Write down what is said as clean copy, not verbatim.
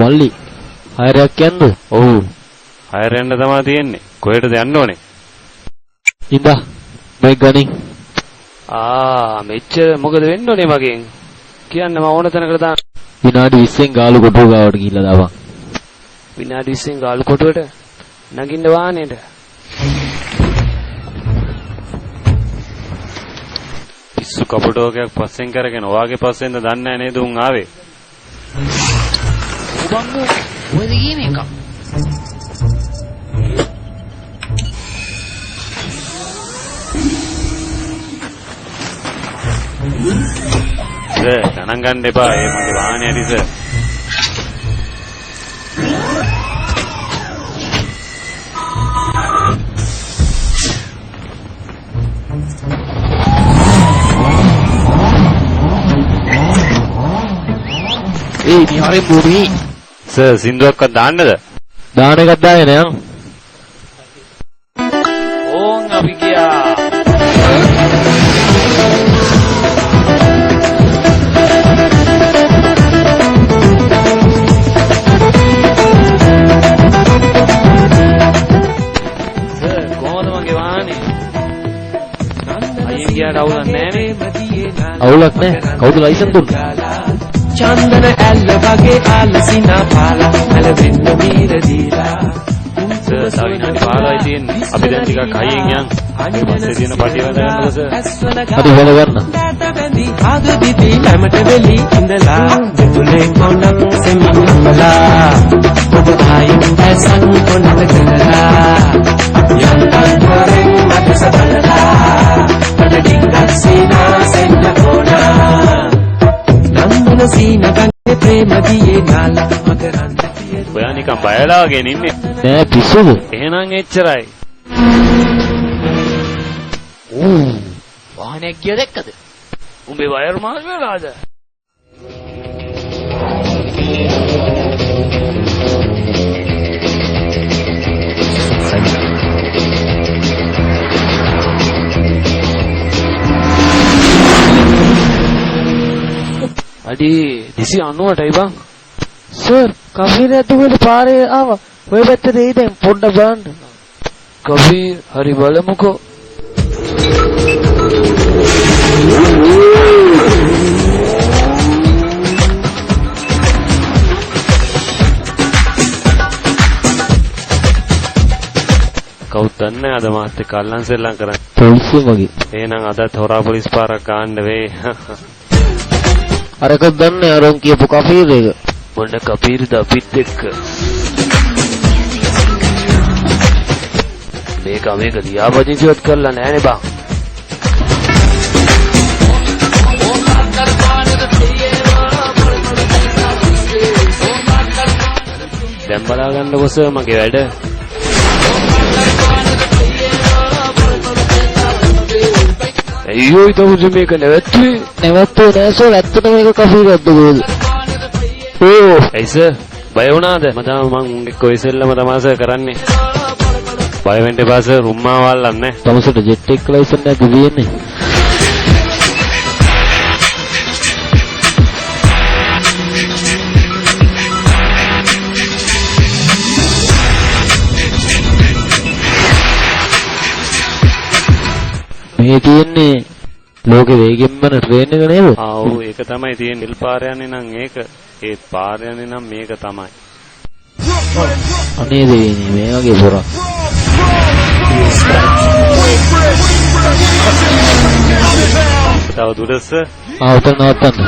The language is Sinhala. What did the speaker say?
මල්ලි හයරයක් යන්නද? ඔව්. හයර යන්න තමයි තියෙන්නේ. කොහෙටද යන්න ඕනේ? ඉඳා මේ ගණින්. මෙච්චර මොකද වෙන්න ඕනේ මගෙන්? කියන්න මම ඕන තැනකට දාන්න. විනාඩි 20න් ගාලු කොටුව ගාවට ගිහිල්ලා දාපන්. විනාඩි 20න් ගාලු කොටුවට නගින්න වාහනේට. පිස්සු කපුටෝකයක් පස්සෙන් කරගෙන ඔයාගේ පස්සෙන්ද දන්නේ නැහැ නේද උන් ආවේ? උබංගු ඔයද ගියේ මේක? ගණන් ගන්න එපා. ඒ මගේ වාහනේ ඇරිස. නිහාරේ බුරි. සර් සින්දුවක්වත් දාන්නද? දාන එකක් දාගෙන යන්න. ඕන් අපි ගියා. අවුලක් නැහැ. කවුද ලයිසන් දුන්නේ? චන්දන ඇල්ල වගේ ආලසිනා පාලා ඇලවෙන්න මීර දීලා සර් තව විනාඩි 15යි තියෙන්නේ. අපි දැන් ටිකක් හයියෙන් යන්. ඊට පස්සේ තියෙන පටිය වල ගන්නකො සර්. හරි වල ගන්න. ආද දිවි ළමට වෙලි ඉඳලා දෙතුලේ කොණක් සෙමිනමලා ඔබ ආයින් ඇසන් කොණක කරලා යන්තන් කරෙන් මට සබලලා පඩික් සීනා සෙන්න කොණා නන්දන සීන ගංගේ ප්‍රේම දියේ නාලා මකරන්න පිය. ඔයා නිකන් බයලා වගේ ඉන්නේ. නෑ පිස්සුද? එහෙනම් එච්චරයි. වාහනයක් ගිය දැක්කද? උඹේ වයර් මාස් වෙලාද? අඩි 290ටයි බං. සර් කෆීර ඇතුළේ පාරේ ආවා. ඔය පැත්තට එයි දැන් පොඩ්ඩක් බලන්න. කබීර් හරි බලමුකෝ. කවුද දන්නේ අද මාත් එක්ක අල්ලන් සෙල්ලම් කරන්නේ. පොලිසිය වගේ. එහෙනම් අදත් හොරා පොලිස් පාරක් ගන්න වෙයි. අරක දන්නේ අරන් කියපු කෆීර එක. මොන කබීර්ද අපිත් එක්ක? මේක ලියාපදිංචිවත් කරලා නෑනේ බං. දැන් බලා ගන්නකො සර් මගේ වැඩ. අයියෝ ඊට මේක නැවතුනේ නෑ සර් ඇත්තට මේක කෆීරක්ද කොහෙද? ඇයි සර් බය වුණාද? මම එක්ක ඔය සෙල්ලම තමයි සර් කරන්නේ. බය වෙන්න එපා සර් රුම්මා වල්ලන්නේ. තමසට ජෙට් එක ලයිසන් නැද්ද තියෙන්නේ? මේ තියෙන්නේ ලෝකෙ වේගෙන්ම ට්‍රේන් එක නේද? ඔව් ඒක තමයි තියෙන්නේ. නිල් පාර යන්නේ නම් ඒක. ඒත් පාර යන්නේ නම් මේක තමයි. අනේ දෙවියනේ මේ වගේ පොරක්. තව දුරස්ස? උතන නවත්තන්න.